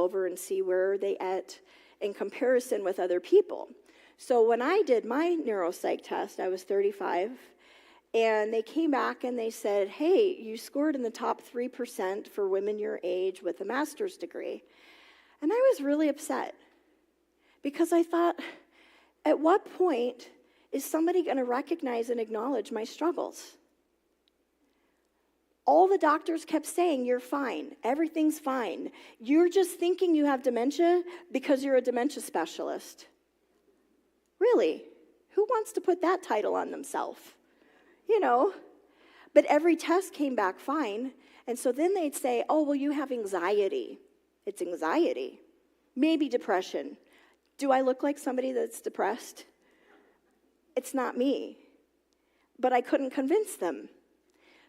over and see where they at in comparison with other people. So when I did my neuropsych test, I was 35, and they came back and they said, hey, you scored in the top 3% for women your age with a master's degree. And I was really upset because I thought, at what point is somebody going to recognize and acknowledge my struggles? All the doctors kept saying, you're fine, everything's fine. You're just thinking you have dementia because you're a dementia specialist. Really? Who wants to put that title on themselves? You know, but every test came back fine. And so then they'd say, oh, well, you have anxiety. It's anxiety. Maybe depression. Do I look like somebody that's depressed? It's not me. But I couldn't convince them.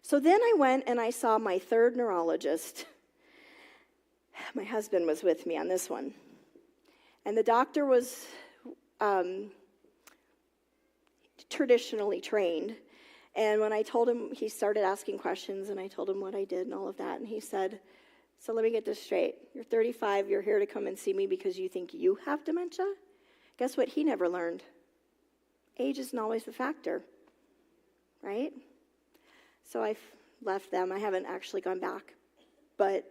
So then I went and I saw my third neurologist. My husband was with me on this one. And the doctor was traditionally trained. And when I told him, he started asking questions, and I told him what I did and all of that. And he said, so let me get this straight. You're 35, you're here to come and see me because you think you have dementia? Guess what he never learned? Age isn't always the factor, right? So I left them. I haven't actually gone back. But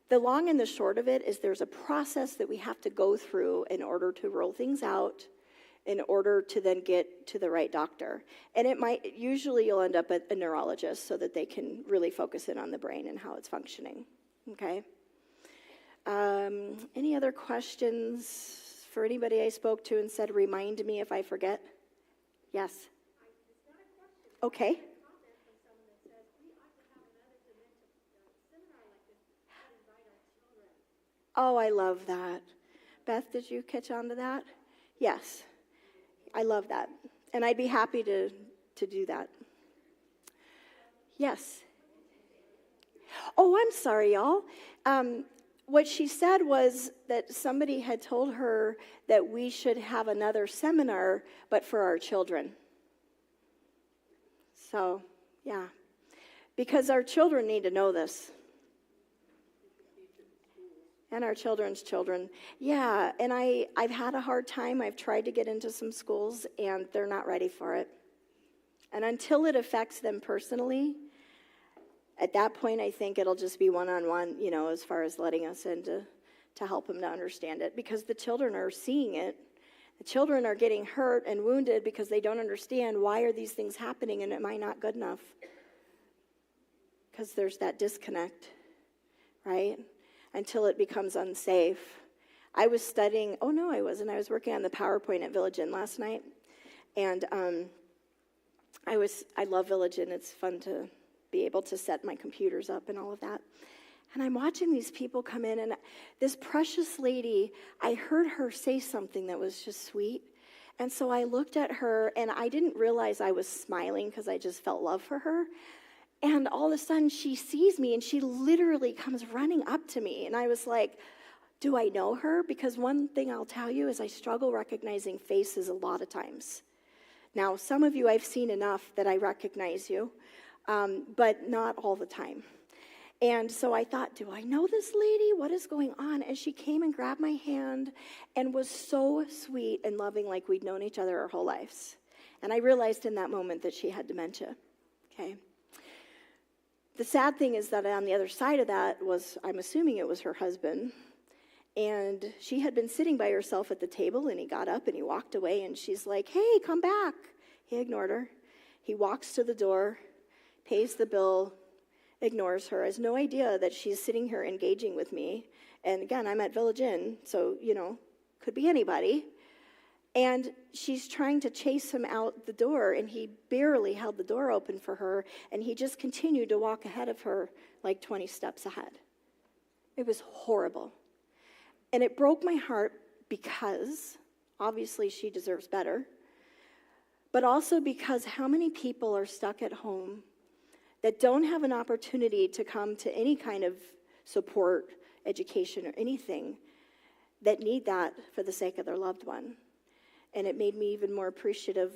the long and the short of it is there's a process that we have to go through in order to roll things out, in order to then get to the right doctor. And usually you'll end up at a neurologist so that they can really focus in on the brain and how it's functioning, okay? Any other questions for anybody I spoke to and said, remind me if I forget? Yes? Okay. Oh, I love that. Beth, did you catch on to that? Yes. I love that. And I'd be happy to do that. Yes. Oh, I'm sorry, y'all. What she said was that somebody had told her that we should have another seminar, but for our children. So, yeah. Because our children need to know this. And our children's children. Yeah, and I've had a hard time. I've tried to get into some schools, and they're not ready for it. And until it affects them personally, at that point, I think it'll just be one-on-one, as far as letting us in to help them to understand it. Because the children are seeing it. The children are getting hurt and wounded because they don't understand why are these things happening and am I not good enough? Because there's that disconnect, right? Until it becomes unsafe. I was studying, oh no, I wasn't. I was working on the PowerPoint at Village Inn last night. And I love Village Inn. It's fun to be able to set my computers up and all of that. And I'm watching these people come in, and this precious lady, I heard her say something that was just sweet. And so I looked at her, and I didn't realize I was smiling because I just felt love for her. And all of a sudden, she sees me, and she literally comes running up to me. And I was like, do I know her? Because one thing I'll tell you is I struggle recognizing faces a lot of times. Now, some of you I've seen enough that I recognize you, but not all the time. And so I thought, do I know this lady? What is going on? And she came and grabbed my hand and was so sweet and loving, like we'd known each other our whole lives. And I realized in that moment that she had dementia, okay? The sad thing is that on the other side of that was, I'm assuming it was her husband, and she had been sitting by herself at the table, and he got up and he walked away, and she's like, hey, come back. He ignored her. He walks to the door, pays the bill, ignores her, has no idea that she's sitting here engaging with me. And again, I'm at Village Inn, so, could be anybody. And she's trying to chase him out the door, and he barely held the door open for her, and he just continued to walk ahead of her like 20 steps ahead. It was horrible. And it broke my heart because, obviously, she deserves better, but also because how many people are stuck at home that don't have an opportunity to come to any kind of support, education, or anything that need that for the sake of their loved one. And it made me even more appreciative,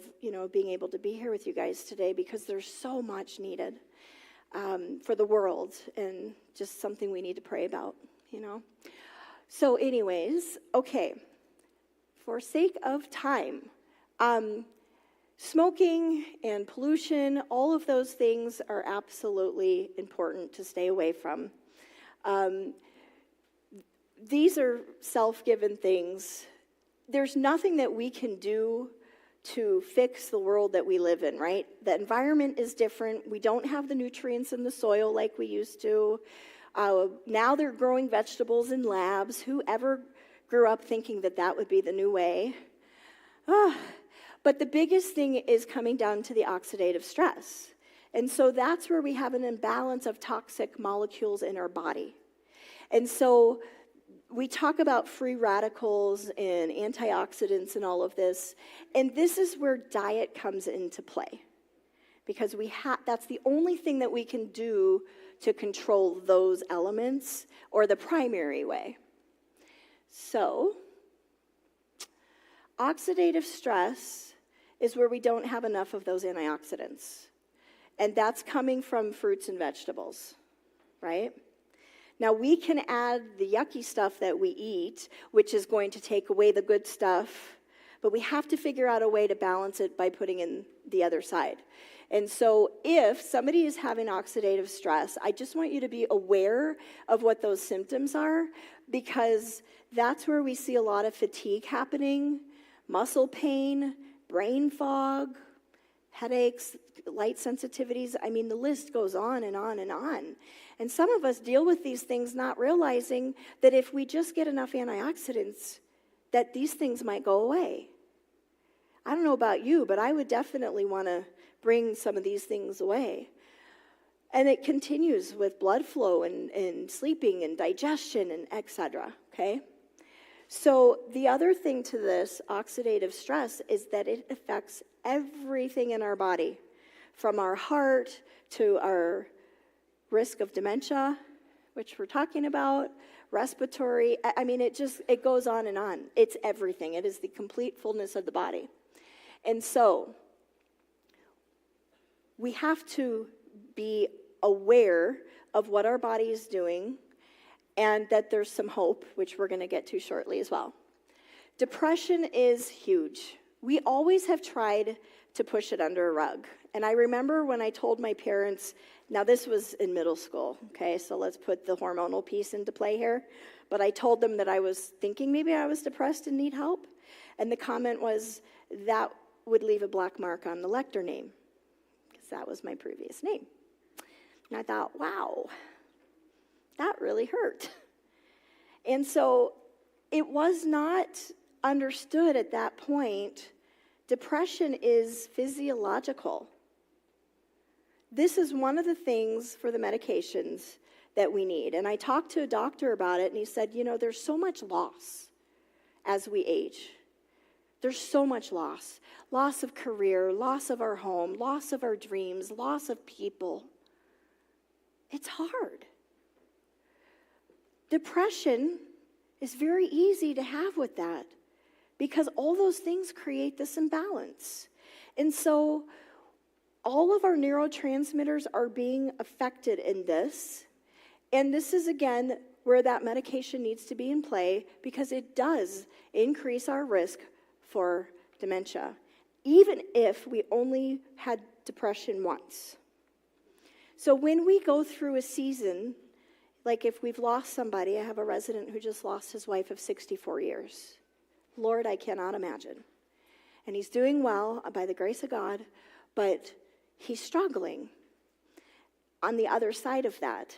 being able to be here with you guys today because there's so much needed for the world and just something we need to pray about, So anyways, okay, for sake of time, smoking and pollution, all of those things are absolutely important to stay away from. These are self-given things. There's nothing that we can do to fix the world that we live in, right? The environment is different. We don't have the nutrients in the soil like we used to. Now they're growing vegetables in labs. Whoever grew up thinking that that would be the new way? But the biggest thing is coming down to the oxidative stress. And so that's where we have an imbalance of toxic molecules in our body. And so we talk about free radicals and antioxidants and all of this, and this is where diet comes into play, because that's the only thing that we can do to control those elements, or the primary way. So, oxidative stress is where we don't have enough of those antioxidants, and that's coming from fruits and vegetables, right? Now, we can add the yucky stuff that we eat, which is going to take away the good stuff, but we have to figure out a way to balance it by putting in the other side. And so if somebody is having oxidative stress, I just want you to be aware of what those symptoms are, because that's where we see a lot of fatigue happening, muscle pain, brain fog, headaches, light sensitivities. I mean, the list goes on and on and on. And some of us deal with these things not realizing that if we just get enough antioxidants, that these things might go away. I don't know about you, but I would definitely want to bring some of these things away. And it continues with blood flow and sleeping and digestion and etc. Okay? So the other thing to this oxidative stress is that it affects everything in our body, from our heart to our risk of dementia, which we're talking about, respiratory. I mean, it goes on and on. It's everything. It is the complete fullness of the body. And so we have to be aware of what our body is doing, and that there's some hope, which we're going to get to shortly as well. Depression is huge. We always have tried to push it under a rug. And I remember when I told my parents, now this was in middle school, okay, so let's put the hormonal piece into play here. But I told them that I was thinking maybe I was depressed and need help. And the comment was, that would leave a black mark on the Lecter name, because that was my previous name. And I thought, wow, that really hurt. And so it was not understood at that point. Depression is physiological. This is one of the things for the medications that we need. And I talked to a doctor about it, and he said, there's so much loss as we age. There's so much loss. Loss of career, loss of our home, loss of our dreams, loss of people. It's hard. Depression is very easy to have with that, because all those things create this imbalance. And so all of our neurotransmitters are being affected in this. And this is, again, where that medication needs to be in play, because it does increase our risk for dementia, even if we only had depression once. So when we go through a season, like if we've lost somebody, I have a resident who just lost his wife of 64 years. Lord, I cannot imagine. And he's doing well by the grace of God, but he's struggling. On the other side of that,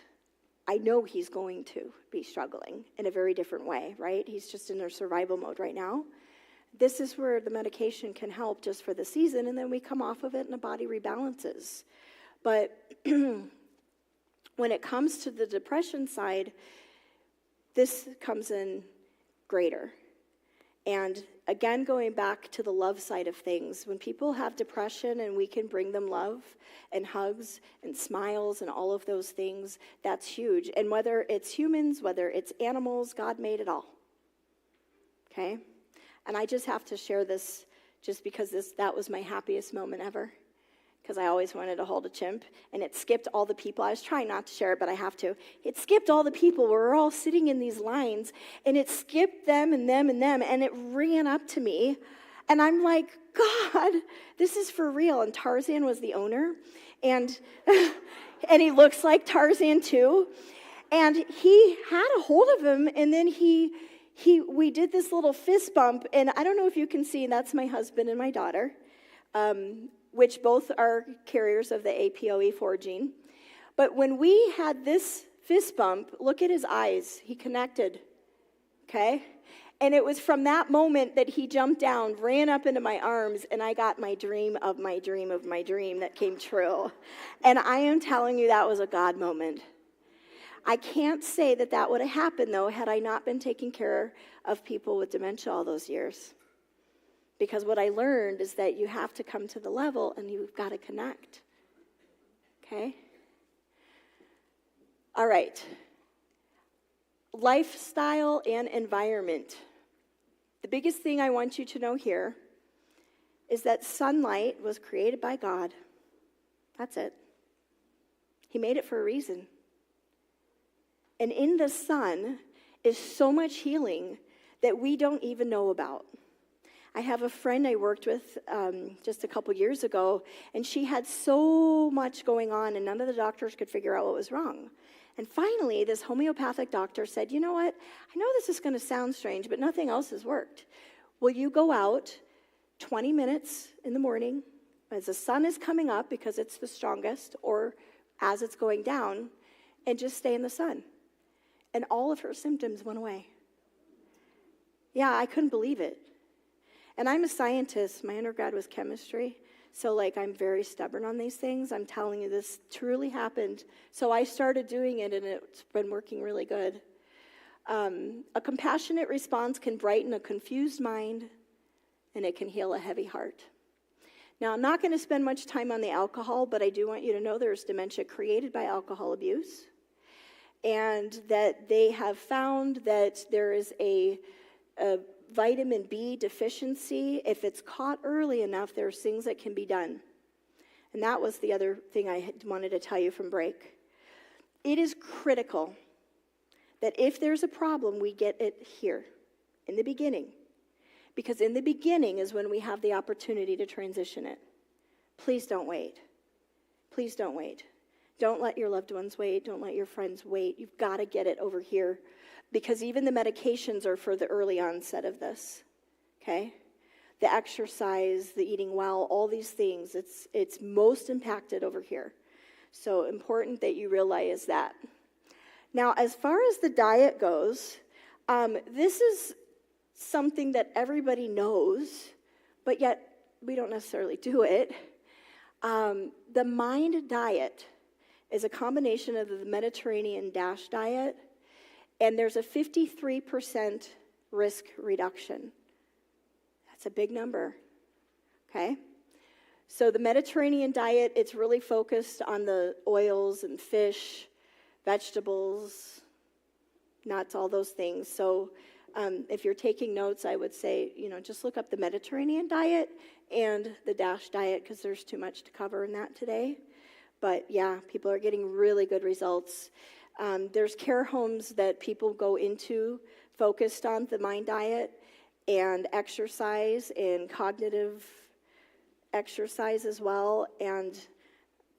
I know he's going to be struggling in a very different way, right? He's just in a survival mode right now. This is where the medication can help just for the season, and then we come off of it and the body rebalances. But when it comes to the depression side, this comes in greater. And again, going back to the love side of things, when people have depression and we can bring them love and hugs and smiles and all of those things, that's huge. And whether it's humans, whether it's animals, God made it all. Okay? And I just have to share this just because that was my happiest moment ever. because I always wanted to hold a chimp, and it skipped all the people. I was trying not to share it, but I have to. It skipped all the people. We were all sitting in these lines, and it skipped them and them and them, and it ran up to me, and I'm like, God, this is for real. And Tarzan was the owner, and and he looks like Tarzan too, and he had a hold of him, and then we did this little fist bump, and I don't know if you can see, that's my husband and my daughter, which both are carriers of the APOE4 gene. But when we had this fist bump, look at his eyes. He connected, okay? And it was from that moment that he jumped down, ran up into my arms, and I got my dream of my dream of my dream that came true. And I am telling you, that was a God moment. I can't say that that would have happened, though, had I not been taking care of people with dementia all those years. Because what I learned is that you have to come to the level and you've got to connect. Okay? All right. Lifestyle and environment. The biggest thing I want you to know here is that sunlight was created by God. That's it. He made it for a reason. And in the sun is so much healing that we don't even know about. I have a friend I worked with just a couple years ago, and she had so much going on, and none of the doctors could figure out what was wrong. And finally, this homeopathic doctor said, you know what? I know this is going to sound strange, but nothing else has worked. Will you go out 20 minutes in the morning as the sun is coming up because it's the strongest, or as it's going down, and just stay in the sun? And all of her symptoms went away. Yeah, I couldn't believe it. And I'm a scientist. My undergrad was chemistry. So, I'm very stubborn on these things. I'm telling you, this truly happened. So I started doing it, and it's been working really good. A compassionate response can brighten a confused mind, and it can heal a heavy heart. Now, I'm not going to spend much time on the alcohol, but I do want you to know there's dementia created by alcohol abuse, and that they have found that there is a vitamin B deficiency. If it's caught early enough, there's things that can be done. And that was the other thing I wanted to tell you from break. It is critical that if there's a problem, we get it here, in the beginning. Because in the beginning is when we have the opportunity to transition it. Please don't wait. Please don't wait. Don't let your loved ones wait. Don't let your friends wait. You've got to get it over here. Because even the medications are for the early onset of this, okay? The exercise, the eating well, all these things, it's most impacted over here. So important that you realize that. Now, as far as the diet goes, this is something that everybody knows, but yet we don't necessarily do it. The MIND diet is a combination of the Mediterranean DASH diet, and there's a 53% risk reduction. That's a big number, okay? So the Mediterranean diet, it's really focused on the oils and fish, vegetables, nuts, all those things. So if you're taking notes, I would say, just look up the Mediterranean diet and the DASH diet, because there's too much to cover in that today. But yeah, people are getting really good results. There's care homes that people go into focused on the MIND diet and exercise and cognitive exercise as well, and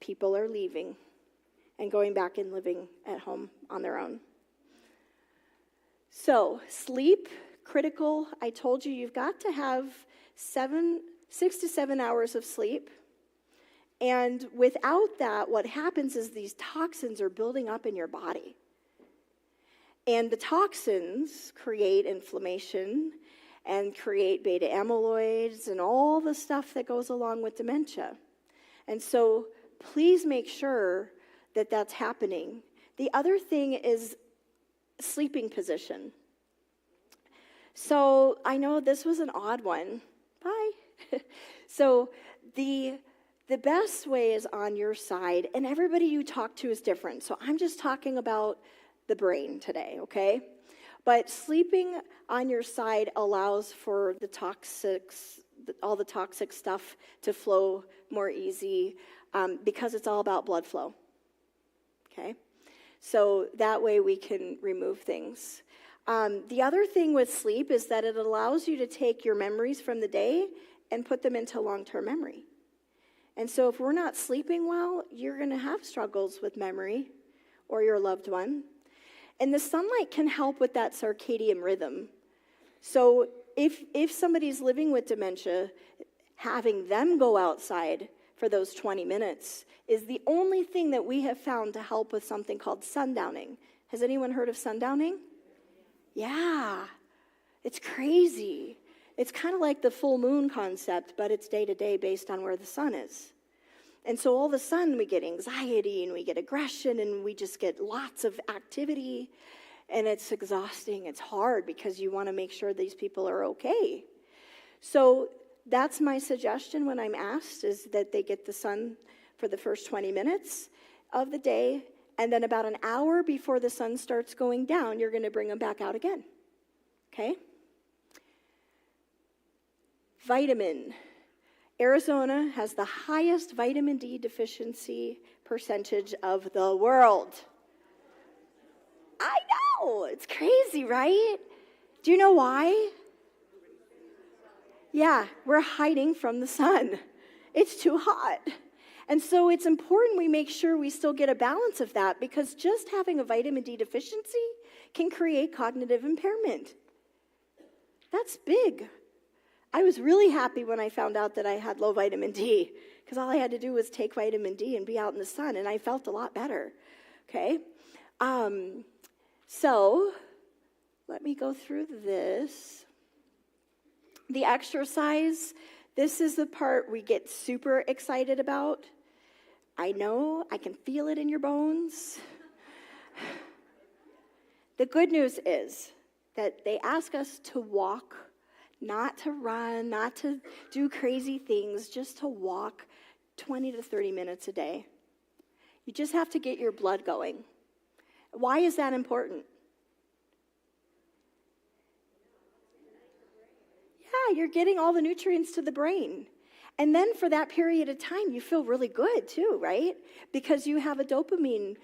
people are leaving and going back and living at home on their own. So, sleep, critical. I told you you've got to have 6 to 7 hours of sleep. And without that, what happens is these toxins are building up in your body. And the toxins create inflammation and create beta amyloids and all the stuff that goes along with dementia. And so please make sure that that's happening. The other thing is sleeping position. So I know this was an odd one. Bye. So the best way is on your side, and everybody you talk to is different. So I'm just talking about the brain today, okay? But sleeping on your side allows for all the toxic stuff to flow more easy. because it's all about blood flow. Okay? So that way we can remove things. The other thing with sleep is that it allows you to take your memories from the day and put them into long-term memory. And so if we're not sleeping well, you're going to have struggles with memory or your loved one. And the sunlight can help with that circadian rhythm. So if somebody's living with dementia, having them go outside for those 20 minutes is the only thing that we have found to help with something called sundowning. Has anyone heard of sundowning? Yeah, it's crazy. It's kind of like the full moon concept, but it's day to day based on where the sun is. And so all of a sudden we get anxiety and we get aggression and we just get lots of activity, and it's exhausting. It's hard because you want to make sure these people are okay. So that's my suggestion when I'm asked, is that they get the sun for the first 20 minutes of the day, and then about an hour before the sun starts going down, you're going to bring them back out again. Okay? Vitamin. Arizona has the highest vitamin D deficiency percentage of the world. I know, it's crazy, right? Do you know why? Yeah, we're hiding from the sun. It's too hot. And so it's important we make sure we still get a balance of that, because just having a vitamin D deficiency can create cognitive impairment. That's big. I was really happy when I found out that I had low vitamin D, because all I had to do was take vitamin D and be out in the sun, and I felt a lot better. Okay? So let me go through this. The exercise, this is the part we get super excited about. I know, I can feel it in your bones. The good news is that they ask us to walk, not to run, not to do crazy things, just to walk 20 to 30 minutes a day. You just have to get your blood going. Why is that important? Yeah, you're getting all the nutrients to the brain. And then for that period of time, you feel really good too, right? Because you have a dopamine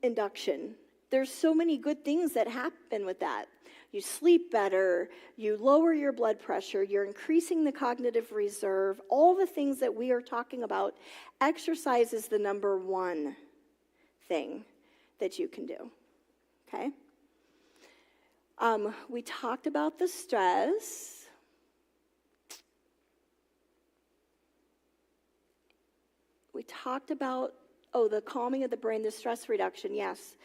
induction. There's so many good things that happen with that. You sleep better, you lower your blood pressure, you're increasing the cognitive reserve, all the things that we are talking about. Exercise is the number one thing that you can do, okay? We talked about the stress. We talked about, the calming of the brain, the stress reduction, yes.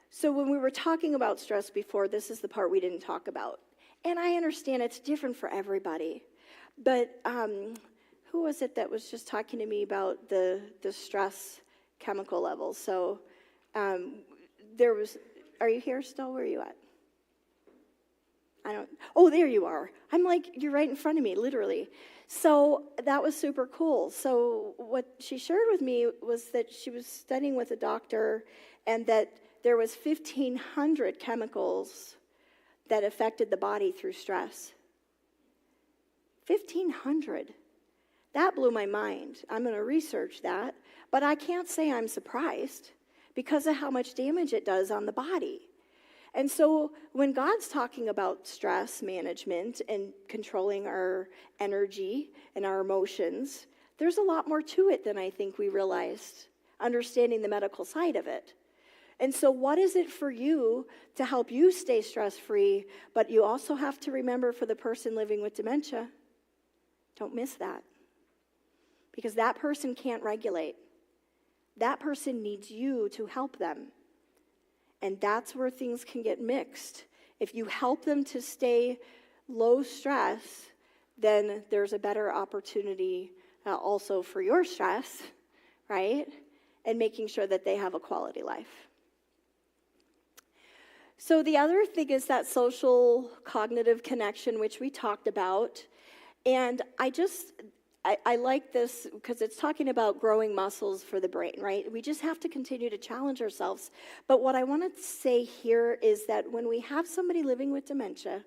So when we were talking about stress before, this is the part we didn't talk about. And I understand it's different for everybody. But who was it that was just talking to me about the stress chemical levels? So there was, are you here still? Where are you at? There you are. I'm like, you're right in front of me, literally. So that was super cool. So what she shared with me was that she was studying with a doctor, and that there was 1,500 chemicals that affected the body through stress. 1,500. That blew my mind. I'm going to research that. But I can't say I'm surprised because of how much damage it does on the body. And so when God's talking about stress management and controlling our energy and our emotions, there's a lot more to it than I think we realized, understanding the medical side of it. And so what is it for you to help you stay stress-free, but you also have to remember for the person living with dementia, don't miss that. Because that person can't regulate. That person needs you to help them. And that's where things can get mixed. If you help them to stay low stress, then there's a better opportunity also for your stress, right? And making sure that they have a quality life. So the other thing is that social cognitive connection, which we talked about. And I like this because it's talking about growing muscles for the brain, right? We just have to continue to challenge ourselves. But what I want to say here is that when we have somebody living with dementia,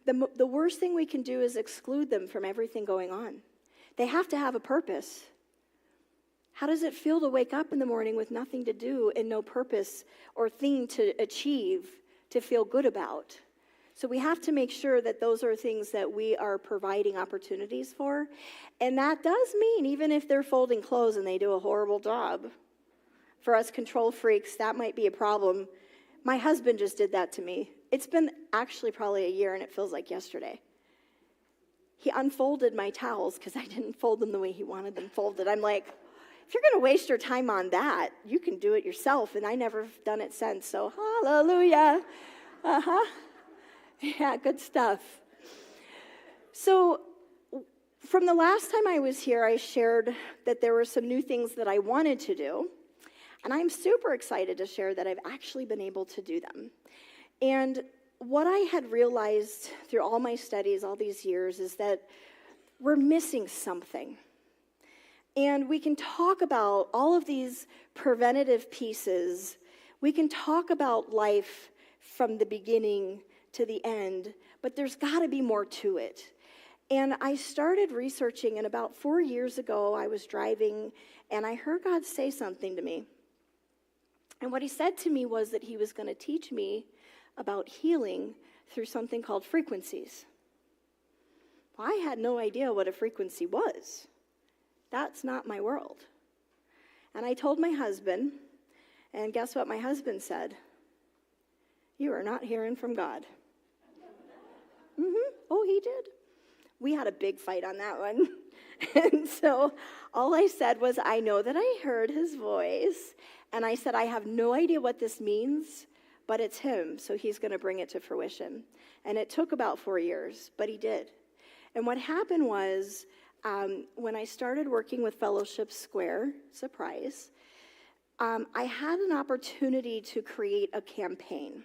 the worst thing we can do is exclude them from everything going on. They have to have a purpose. How does it feel to wake up in the morning with nothing to do and no purpose or thing to achieve, to feel good about? So we have to make sure that those are things that we are providing opportunities for. And that does mean, even if they're folding clothes and they do a horrible job, for us control freaks, that might be a problem. My husband just did that to me. It's been actually probably a year, and it feels like yesterday. He unfolded my towels because I didn't fold them the way he wanted them folded. I'm like, if you're going to waste your time on that, you can do it yourself. And I never have done it since, so hallelujah. Yeah, good stuff. So from the last time I was here, I shared that there were some new things that I wanted to do. And I'm super excited to share that I've actually been able to do them. And what I had realized through all my studies all these years is that we're missing something. And we can talk about all of these preventative pieces. We can talk about life from the beginning to the end, but there's got to be more to it. And I started researching, and about 4 years ago, I was driving, and I heard God say something to me. And what he said to me was that he was going to teach me about healing through something called frequencies. Well, I had no idea what a frequency was. That's not my world. And I told my husband, and guess what my husband said? You are not hearing from God. Oh, he did. We had a big fight on that one. And so all I said was, I know that I heard his voice. And I said, I have no idea what this means, but it's him, so he's going to bring it to fruition. And it took about 4 years, but he did. And what happened was, when I started working with Fellowship Square, surprise, I had an opportunity to create a campaign.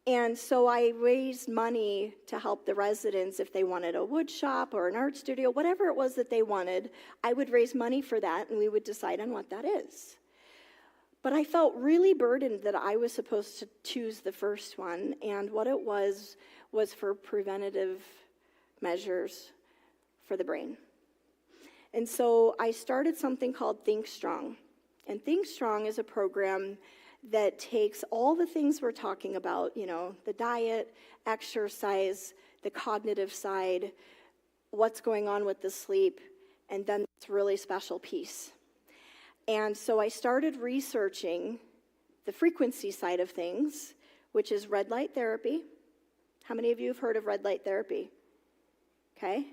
And so I raised money to help the residents if they wanted a wood shop or an art studio, whatever it was that they wanted. I would raise money for that, and we would decide on what that is. But I felt really burdened that I was supposed to choose the first one, and what it was for preventative measures for the brain. And so I started something called Think Strong. And Think Strong is a program that takes all the things we're talking about, the diet, exercise, the cognitive side, what's going on with the sleep, and then this really special piece. And so I started researching the frequency side of things, which is red light therapy. How many of you have heard of red light therapy? Okay.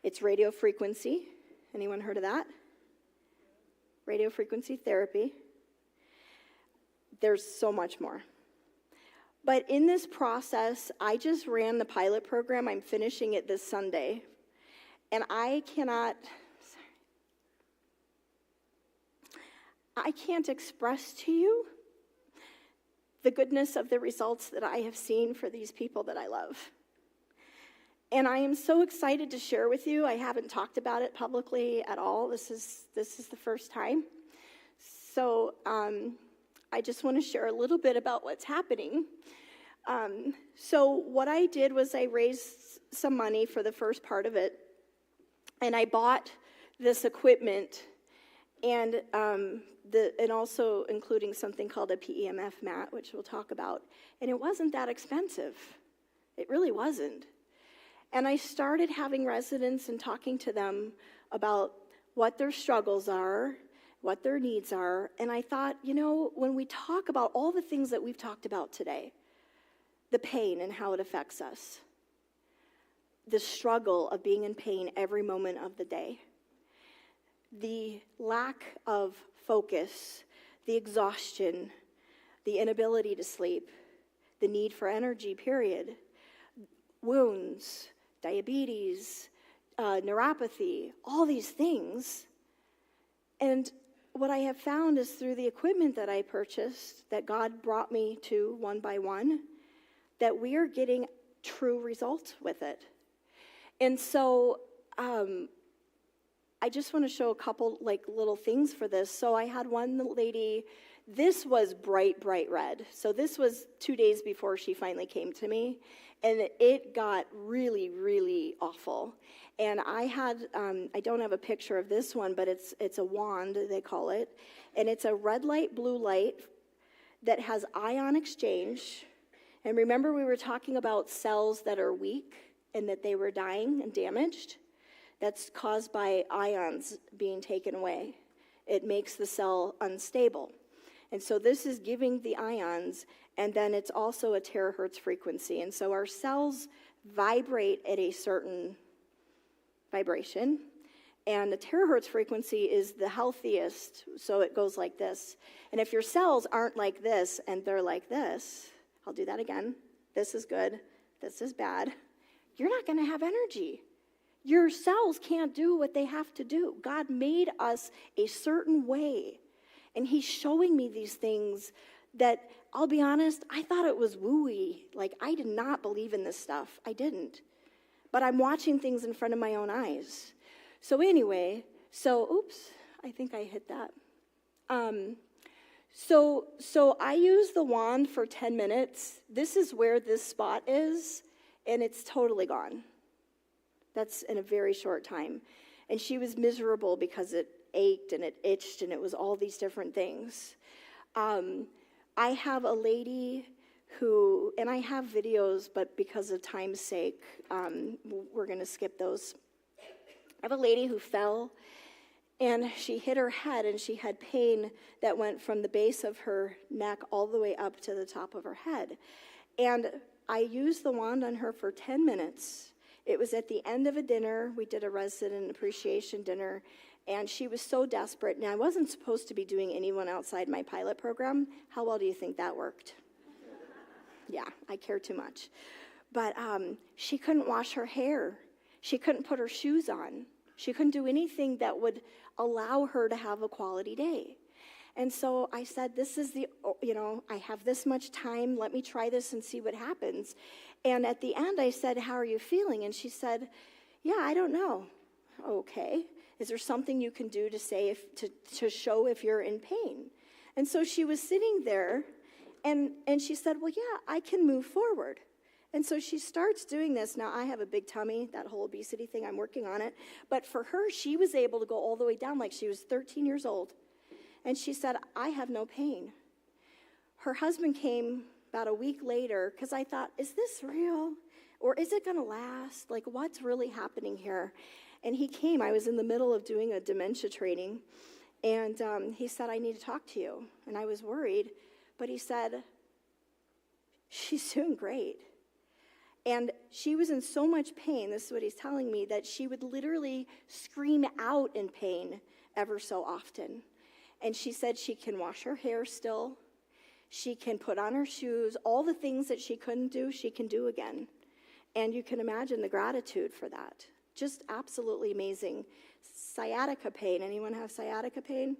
It's radio frequency. Anyone heard of that? Radio frequency therapy. There's so much more. But in this process, I just ran the pilot program. I'm finishing it this Sunday. And I can't express to you the goodness of the results that I have seen for these people that I love. And I am so excited to share with you. I haven't talked about it publicly at all. This is the first time. So I just want to share a little bit about what's happening. So what I did was I raised some money for the first part of it, and I bought this equipment, and also including something called a PEMF mat, which we'll talk about. And it wasn't that expensive. It really wasn't. And I started having residents and talking to them about what their struggles are, what their needs are. And I thought, when we talk about all the things that we've talked about today, the pain and how it affects us, the struggle of being in pain every moment of the day, the lack of focus, the exhaustion, the inability to sleep, the need for energy, period, wounds, diabetes, neuropathy, all these things. And what I have found is through the equipment that I purchased, that God brought me to one by one, that we are getting true results with it. And so I just want to show a couple little things for this. So I had one lady This was bright, bright red. So this was 2 days before she finally came to me, and it got really, really awful. And I had, I don't have a picture of this one, but it's a wand, they call it, and it's a red light, blue light that has ion exchange. And remember we were talking about cells that are weak and that they were dying and damaged? That's caused by ions being taken away. It makes the cell unstable. And so this is giving the ions, and then it's also a terahertz frequency. And so our cells vibrate at a certain vibration, and the terahertz frequency is the healthiest, so it goes like this. And if your cells aren't like this and they're like this, I'll do that again. This is good, this is bad. You're not going to have energy. Your cells can't do what they have to do. God made us a certain way, and he's showing me these things that, I'll be honest, I thought it was wooey. Like, I did not believe in this stuff. I didn't. But I'm watching things in front of my own eyes. So anyway, oops, I think I hit that. So I use the wand for 10 minutes. This is where this spot is, and it's totally gone. That's in a very short time. And she was miserable because it ached and it itched and it was all these different things. I have a lady who, and I have videos, but because of time's sake, we're going to skip those. I have a lady who fell, and she hit her head, and she had pain that went from the base of her neck all the way up to the top of her head. And I used the wand on her for 10 minutes. It was at the end of a dinner. We did a resident appreciation dinner, and she was so desperate. And I wasn't supposed to be doing anyone outside my pilot program. How well do you think that worked? Yeah, I care too much. But she couldn't wash her hair. She couldn't put her shoes on. She couldn't do anything that would allow her to have a quality day. And so I said, this is I have this much time. Let me try this and see what happens. And at the end, I said, how are you feeling? And she said, yeah, I don't know. Okay. Is there something you can do to say to show if you're in pain? And so she was sitting there, and she said, well, yeah, I can move forward. And so she starts doing this. Now, I have a big tummy, that whole obesity thing, I'm working on it. But for her, she was able to go all the way down like she was 13 years old. And she said, I have no pain. Her husband came about a week later, because I thought, is this real? Or is it going to last? Like, what's really happening here? And he came. I was in the middle of doing a dementia training. And he said, I need to talk to you. And I was worried. But he said, she's doing great. And she was in so much pain, this is what he's telling me, that she would literally scream out in pain ever so often. And she said she can wash her hair still. She can put on her shoes. All the things that she couldn't do, she can do again. And you can imagine the gratitude for that. Just absolutely amazing. Sciatica pain. Anyone have sciatica pain?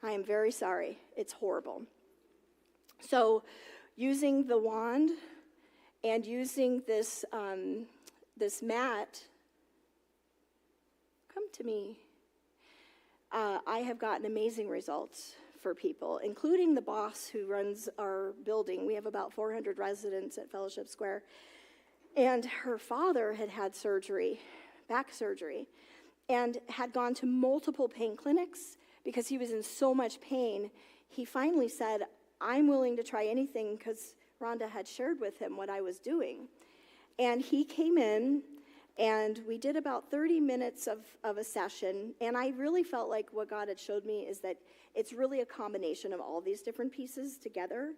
I am very sorry. It's horrible. So using the wand and using this mat, come to me. I have gotten amazing results for people, including the boss who runs our building. We have about 400 residents at Fellowship Square. And her father had surgery, back surgery, and had gone to multiple pain clinics because he was in so much pain. He finally said, I'm willing to try anything, because Rhonda had shared with him what I was doing. And he came in, and we did about 30 minutes of a session, and I really felt like what God had showed me is that it's really a combination of all these different pieces together.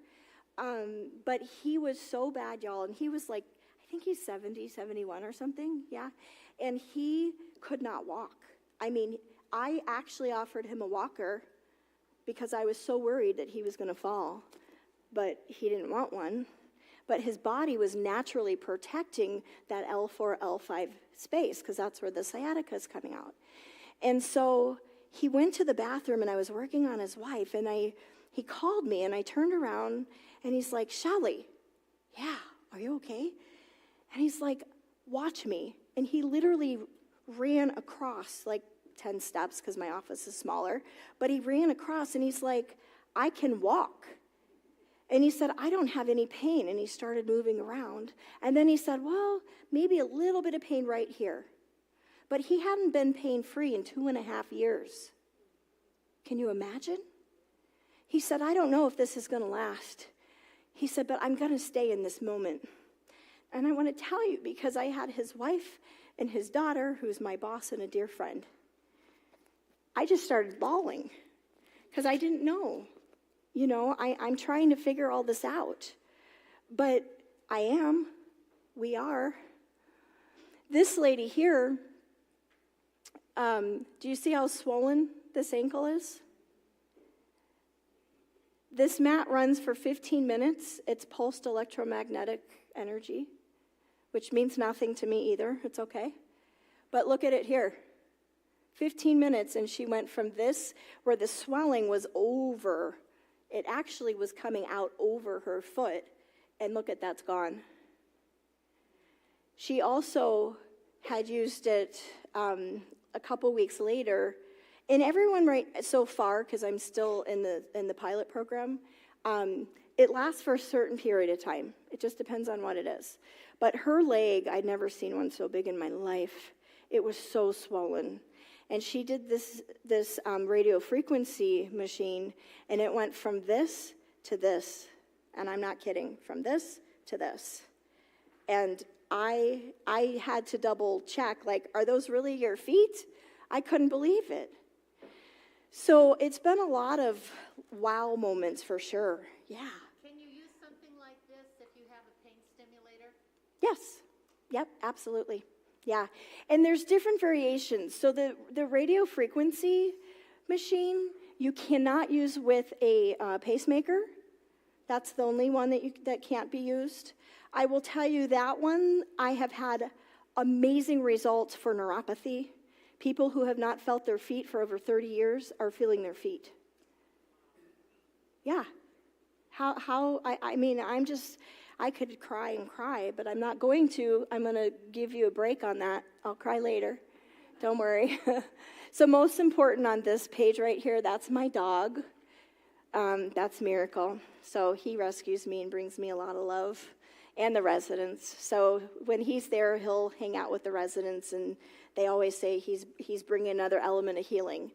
But he was so bad, y'all, and he was like, I think he's 70, 71 or something, yeah, and he could not walk. I mean, I actually offered him a walker because I was so worried that he was going to fall, but he didn't want one. But his body was naturally protecting that L4, L5 space, because that's where the sciatica is coming out. And so he went to the bathroom, and I was working on his wife, and he called me, and I turned around, and he's like, Shelly, yeah, are you okay? And he's like, watch me. And he literally ran across like 10 steps, because my office is smaller, but he ran across, and he's like, I can walk. And he said, I don't have any pain. And he started moving around. And then he said, well, maybe a little bit of pain right here. But he hadn't been pain-free in 2.5 years. Can you imagine? He said, I don't know if this is going to last. He said, but I'm going to stay in this moment. And I want to tell you, because I had his wife and his daughter, who's my boss and a dear friend. I just started bawling because I didn't know. You know, I'm trying to figure all this out. But we are. This lady here, do you see how swollen this ankle is? This mat runs for 15 minutes. It's pulsed electromagnetic energy, which means nothing to me either. It's okay. But look at it here. 15 minutes, and she went from this, where the swelling was over. It actually was coming out over her foot, and look at that's gone. She also had used it a couple weeks later, and everyone right so far, because I'm still in the pilot program, it lasts for a certain period of time. It just depends on what it is. But her leg, I'd never seen one so big in my life. It was so swollen. And she did this radio frequency machine, and it went from this to this. And I'm not kidding, from this to this. And I had to double check, like, are those really your feet? I couldn't believe it. So it's been a lot of wow moments for sure. Yeah. Can you use something like this if you have a pain stimulator? Yes. Yep, absolutely. Yeah. And there's different variations. So the radio frequency machine, you cannot use with a pacemaker. That's the only one that can't be used. I will tell you that one, I have had amazing results for neuropathy. People who have not felt their feet for over 30 years are feeling their feet. Yeah. I mean, I could cry and cry, but I'm not going to. I'm going to give you a break on that. I'll cry later. Don't worry. So most important on this page right here, that's my dog. That's Miracle. So he rescues me and brings me a lot of love, and the residents. So when he's there, he'll hang out with the residents, and they always say he's bringing another element of healing.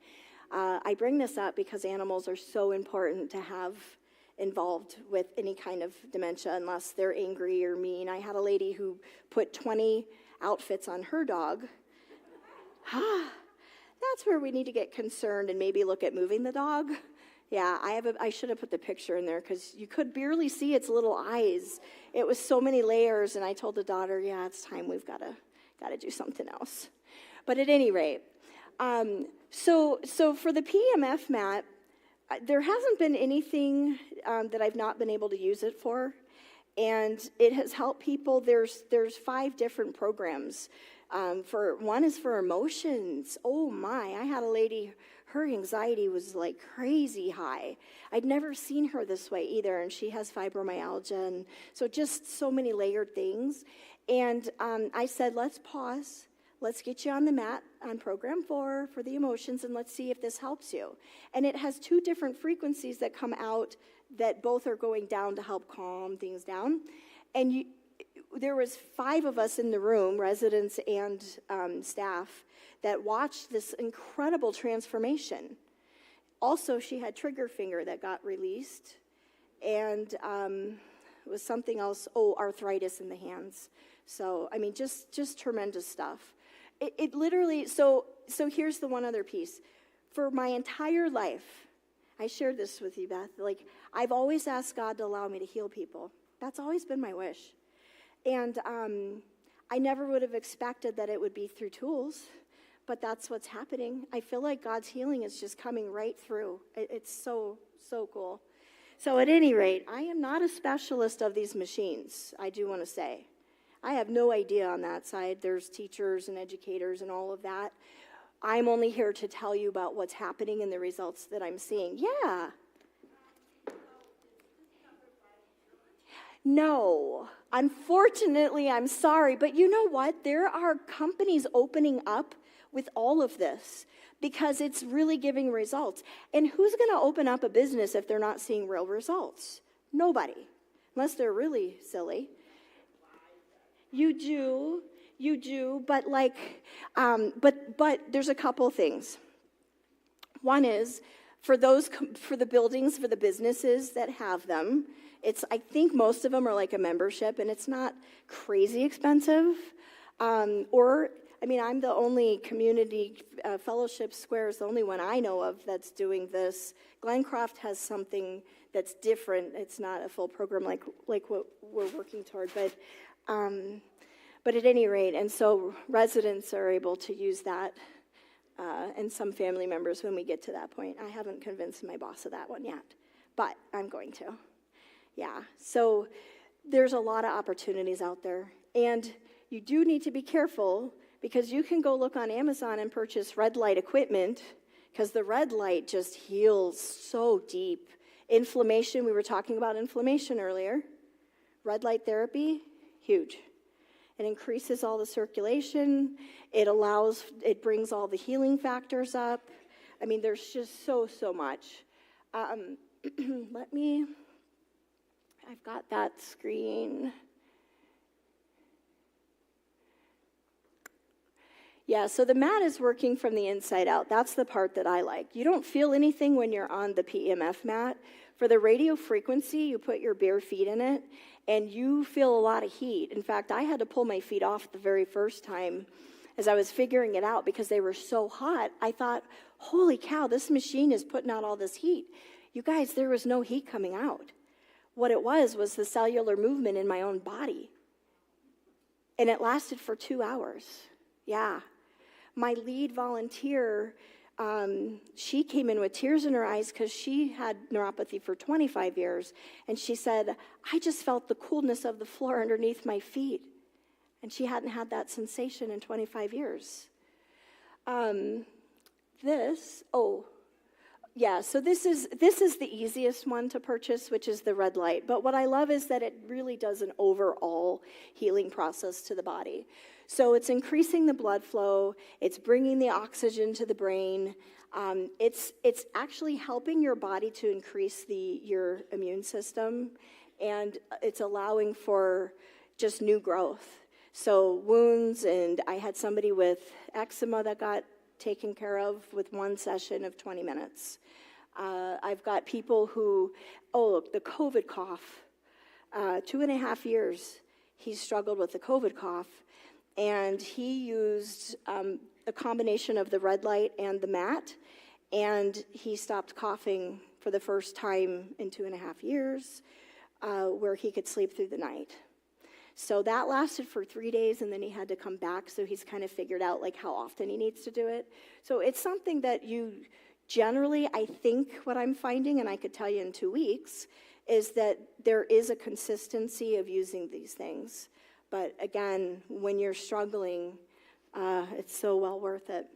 I bring this up because animals are so important to have involved with any kind of dementia unless they're angry or mean. I had a lady who put 20 outfits on her dog. That's where we need to get concerned and maybe look at moving the dog. Yeah, I should have put the picture in there because you could barely see its little eyes. It was so many layers, and I told the daughter, yeah, it's time we've got to do something else. But at any rate, so for the PMF mat, there hasn't been anything that I've not been able to use it for, and it has helped people. There's 5 different programs. One is for emotions. Oh my, I had a lady, her anxiety was like crazy high. I'd never seen her this way either, and she has fibromyalgia, and so just so many layered things. And I said, let's pause. Let's get you on the mat on program 4 for the emotions, and let's see if this helps you. And it has 2 different frequencies that come out that both are going down to help calm things down. And there was 5 of us in the room, residents and staff, that watched this incredible transformation. Also, she had trigger finger that got released, and it was something else, arthritis in the hands. So, I mean, just tremendous stuff. It literally, so here's the one other piece. For my entire life, I shared this with you, Beth, like, I've always asked God to allow me to heal people. That's always been my wish. And I never would have expected that it would be through tools, but that's what's happening. I feel like God's healing is just coming right through. It's so cool. So at any rate, I am not a specialist of these machines, I do want to say. I have no idea on that side. There's teachers and educators and all of that. I'm only here to tell you about what's happening and the results that I'm seeing. Yeah. No. Unfortunately, I'm sorry, but you know what? There are companies opening up with all of this because it's really giving results. And who's going to open up a business if they're not seeing real results? Nobody, unless they're really silly. You do, but but there's a couple things. One is for the buildings, for the businesses that have them, I think most of them are like a membership, and it's not crazy expensive. I'm the only community fellowship square is the only one I know of that's doing this. Glencroft has something that's different. It's not a full program like what we're working toward, but at any rate, and so residents are able to use that, and some family members when we get to that point. I haven't convinced my boss of that one yet, but I'm going to. Yeah, so there's a lot of opportunities out there, and you do need to be careful because you can go look on Amazon and purchase red light equipment because the red light just heals so deep. Inflammation, we were talking about inflammation earlier. Red light therapy, huge. It increases all the circulation. It brings all the healing factors up. I mean, there's just so much. I've got that screen. Yeah, so the mat is working from the inside out. That's the part that I like. You don't feel anything when you're on the PEMF mat. For the radio frequency, you put your bare feet in it, and you feel a lot of heat. In fact, I had to pull my feet off the very first time as I was figuring it out because they were so hot. I thought, holy cow, this machine is putting out all this heat. You guys, there was no heat coming out. What it was the cellular movement in my own body. And it lasted for 2 hours. Yeah. My lead volunteer, she came in with tears in her eyes because she had neuropathy for 25 years. And she said, I just felt the coolness of the floor underneath my feet. And she hadn't had that sensation in 25 years. So this is the easiest one to purchase, which is the red light. But what I love is that it really does an overall healing process to the body. So it's increasing the blood flow. It's bringing the oxygen to the brain. It's actually helping your body to increase your immune system, and it's allowing for just new growth. So wounds, and I had somebody with eczema that got taken care of with one session of 20 minutes. I've got people who, the COVID cough. 2.5 years he struggled with the COVID cough, and he used a combination of the red light and the mat, and he stopped coughing for the first time in 2.5 years, where he could sleep through the night. So that lasted for 3 days, and then he had to come back, so he's kind of figured out like how often he needs to do it. So it's something that you generally, I think what I'm finding, and I could tell you in 2 weeks, is that there is a consistency of using these things. But again, when you're struggling, it's so well worth it.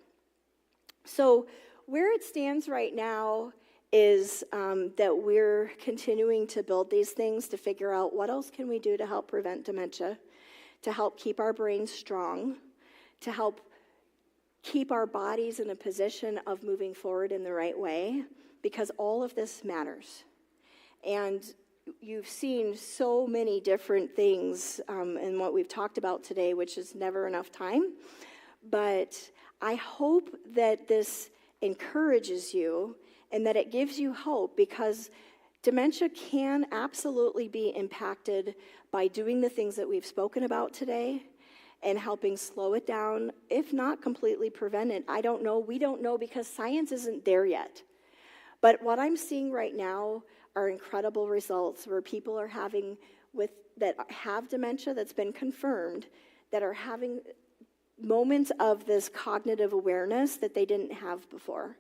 So where it stands right now is that we're continuing to build these things to figure out what else can we do to help prevent dementia, to help keep our brains strong, to help keep our bodies in a position of moving forward in the right way, because all of this matters. And you've seen so many different things in what we've talked about today, which is never enough time. But I hope that this encourages you and that it gives you hope, because dementia can absolutely be impacted by doing the things that we've spoken about today and helping slow it down, if not completely prevent it. I don't know. We don't know because science isn't there yet. But what I'm seeing right now are incredible results where people are that have dementia that's been confirmed, that are having moments of this cognitive awareness that they didn't have before.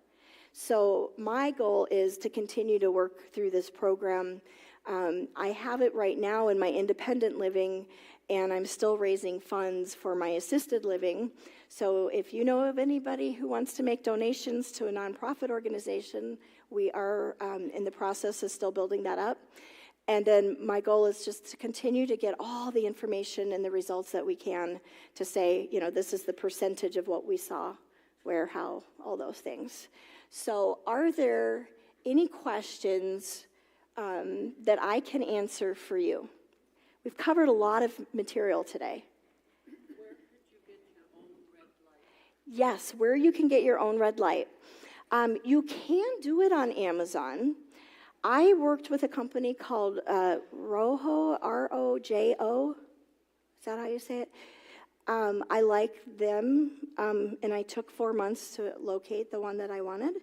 So my goal is to continue to work through this program. I have it right now in my independent living, and I'm still raising funds for my assisted living. So if you know of anybody who wants to make donations to a nonprofit organization, we are in the process of still building that up. And then my goal is just to continue to get all the information and the results that we can to say, this is the percentage of what we saw where, how, all those things. So are there any questions that I can answer for you? We've covered a lot of material today. Where could you get your own red light? Yes, where you can get your own red light. You can do it on Amazon. I worked with a company called Rojo, R-O-J-O. Is that how you say it? I like them, and I took 4 months to locate the one that I wanted.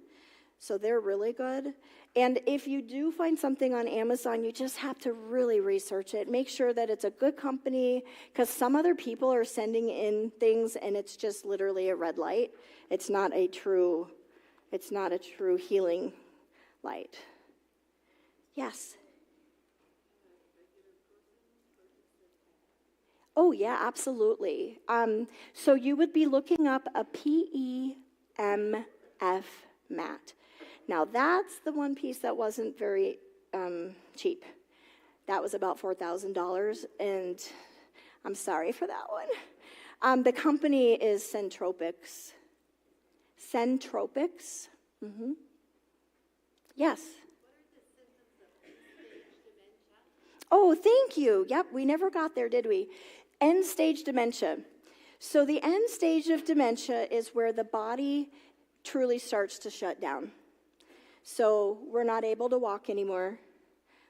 So they're really good. And if you do find something on Amazon, you just have to really research it. Make sure that it's a good company, because some other people are sending in things, and it's just literally a red light. It's not a true healing light. Yes. Oh, yeah, absolutely. So you would be looking up a PEMF mat. Now, that's the one piece that wasn't very cheap. That was about $4,000, and I'm sorry for that one. The company is Centropics. Centropics. Mm-hmm. Yes. Oh, thank you. Yep, we never got there, did we? End-stage dementia. So the end stage of dementia is where the body truly starts to shut down. So we're not able to walk anymore.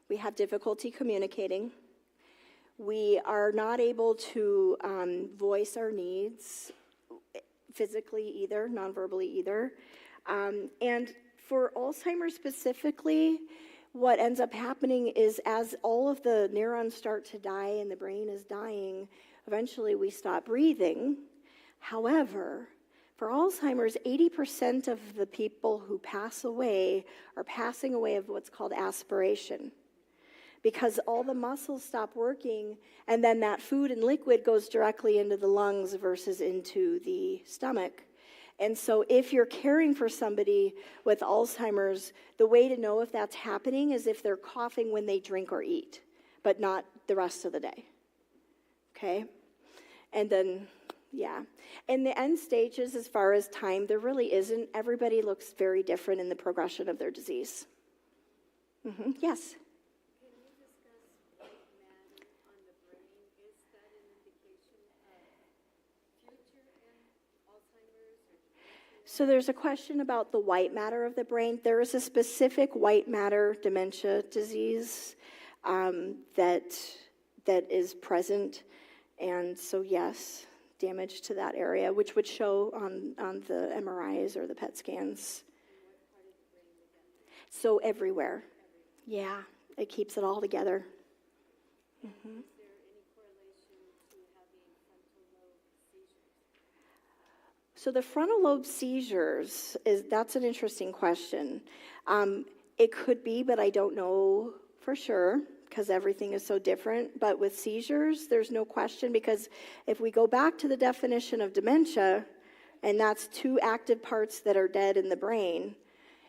We have difficulty communicating. We are not able to voice our needs physically either, non-verbally either. And for Alzheimer's specifically, what ends up happening is as all of the neurons start to die and the brain is dying, eventually we stop breathing. However, for Alzheimer's, 80% of the people who pass away are passing away of what's called aspiration, because all the muscles stop working, and then that food and liquid goes directly into the lungs versus into the stomach. And so if you're caring for somebody with Alzheimer's, the way to know if that's happening is if they're coughing when they drink or eat, but not the rest of the day. Okay? And then, yeah. In the end stages, as far as time, there really isn't. Everybody looks very different in the progression of their disease. Mm-hmm. Yes? Can you discuss white matter on the brain? Is that an indication of future in Alzheimer's or dementia? So there's a question about the white matter of the brain. There is a specific white matter dementia disease that is present. And so, yes, damage to that area, which would show on the MRIs or the PET scans. So everywhere. Yeah, it keeps it all together. Mm-hmm. Is there any correlation to having frontal lobe seizures? So the frontal lobe seizures, that's an interesting question. It could be, but I don't know for sure, because everything is so different. But with seizures, there's no question, because if we go back to the definition of dementia, and that's two active parts that are dead in the brain,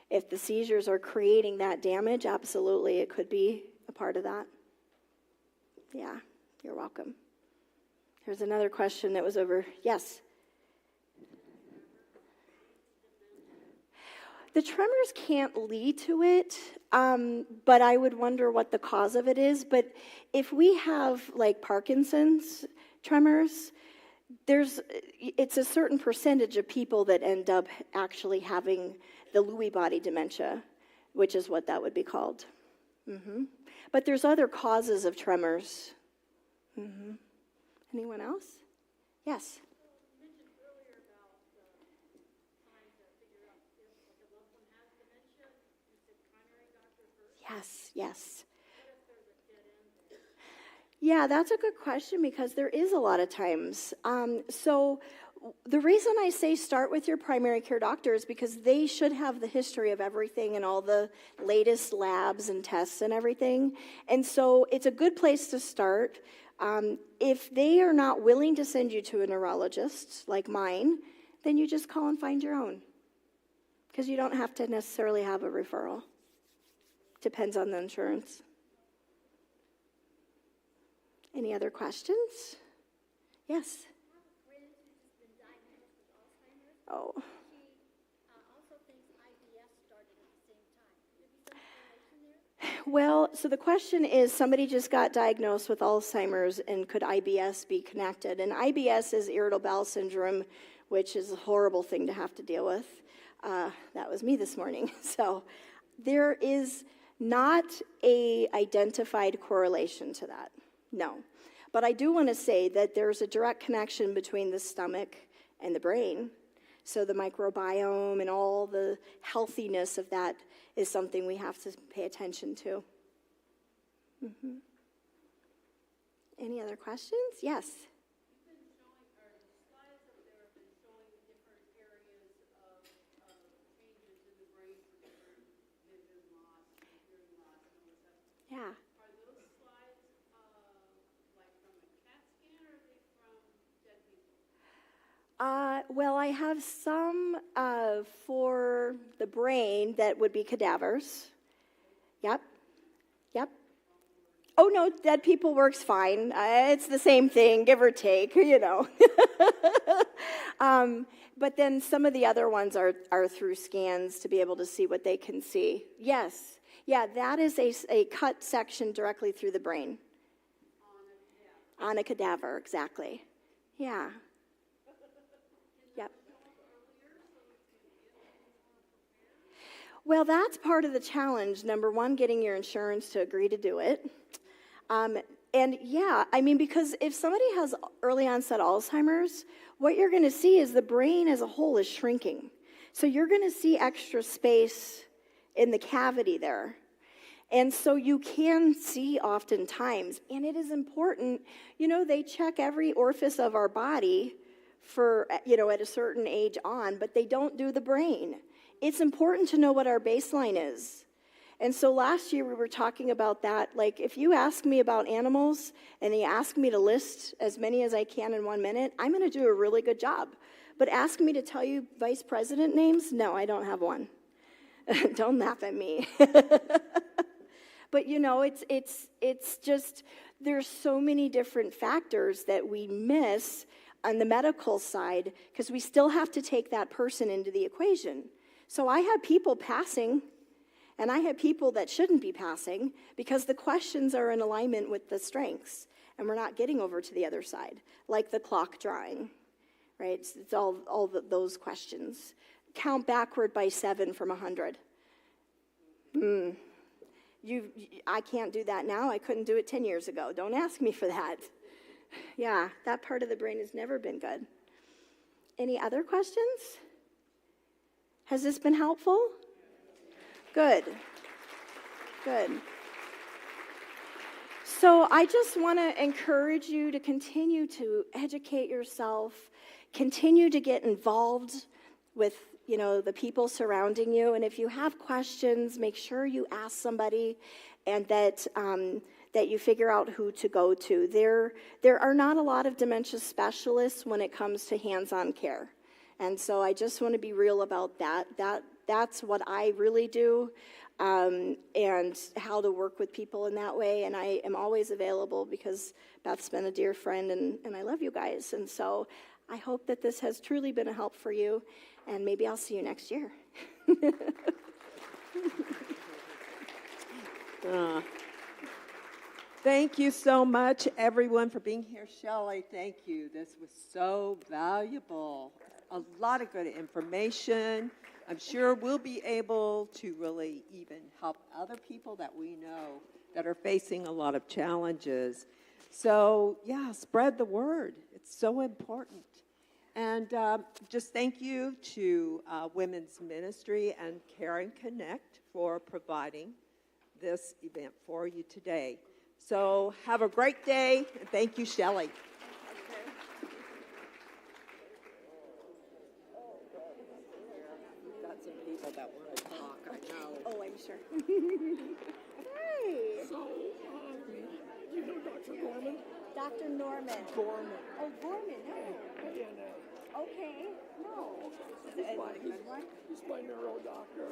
if the seizures are creating that damage, absolutely, it could be a part of that. Yeah, you're welcome. Here's another question that was over. Yes? The tremors can't lead to it, but I would wonder what the cause of it is. But if we have like Parkinson's tremors, it's a certain percentage of people that end up actually having the Lewy body dementia, which is what that would be called. Mm-hmm. But there's other causes of tremors. Mm-hmm. Anyone else? Yes. You mentioned earlier about trying to figure out if the loved one has dementia. You said primary doctor first. Yes. What if there's a dead end there? Yeah, that's a good question, because there is a lot of times. So the reason I say start with your primary care doctor is because they should have the history of everything and all the latest labs and tests and everything. And so it's a good place to start. If they are not willing to send you to a neurologist like mine, then you just call and find your own, because you don't have to necessarily have a referral. Depends on the insurance. Any other questions? Yes. I have a friend who's just been diagnosed with Alzheimer's. Oh. She Well, so the question is, somebody just got diagnosed with Alzheimer's, and could IBS be connected? And IBS is irritable bowel syndrome, which is a horrible thing to have to deal with. That was me this morning. So there is not a identified correlation to that, no. But I do want to say that there's a direct connection between the stomach and the brain. So the microbiome and all the healthiness of that is something we have to pay attention to. Mm-hmm. Any other questions? Yes. You've been showing, or the slides up there have been showing the different areas of changes in the brain for different vision loss, hearing loss, and all this stuff. Yeah. Are those slides like from a CAT scan, or are they from dead people? Well, I have some for the brain that would be cadavers. Yep. Yep. Oh, no, dead people works fine. It's the same thing, give or take, you know. But then some of the other ones are through scans to be able to see what they can see. Yes. Yeah, that is a cut section directly through the brain. On a cadaver, exactly. Yeah. Yep. Well, that's part of the challenge. Number one, getting your insurance to agree to do it. And yeah, I mean, because if somebody has early onset Alzheimer's, what you're going to see is the brain as a whole is shrinking. So you're going to see extra space in the cavity there. And so you can see oftentimes, and it is important, you know, they check every orifice of our body for, you know, at a certain age on, but they don't do the brain. It's important to know what our baseline is. And so last year we were talking about that. Like, if you ask me about animals and you ask me to list as many as I can in 1 minute, I'm going to do a really good job. But ask me to tell you vice president names? No, I don't have one. Don't laugh at me. But, you know, it's just, there's so many different factors that we miss on the medical side because we still have to take that person into the equation. So I have people passing, and I have people that shouldn't be passing because the questions are in alignment with the strengths, and we're not getting over to the other side, like the clock drawing, right? It's all those questions. Count backward by 7 from 100. I can't do that now. I couldn't do it 10 years ago. Don't ask me for that. Yeah, that part of the brain has never been good. Any other questions? Has this been helpful? Good. Good. So I just want to encourage you to continue to educate yourself, continue to get involved with, you know, the people surrounding you. And if you have questions, make sure you ask somebody, and that you figure out who to go to. There are not a lot of dementia specialists when it comes to hands-on care. And so I just want to be real about that. That's what I really do, and how to work with people in that way. And I am always available because Beth's been a dear friend, and I love you guys. And so I hope that this has truly been a help for you, and maybe I'll see you next year. Thank you so much, everyone, for being here. Shelley, thank you. This was so valuable. A lot of good information. I'm sure we'll be able to really even help other people that we know that are facing a lot of challenges. So, yeah, spread the word. It's so important. And just thank you to Women's Ministry and Care and Connect for providing this event for you today. So have a great day, and thank you, Shelley. We've got some people that want to talk, I know. Oh, I'm sure. Hey. So, you know Dr. Gorman? Dr. Norman. Gorman. Oh, Gorman, no. And Okay, no. he's my neuro doctor.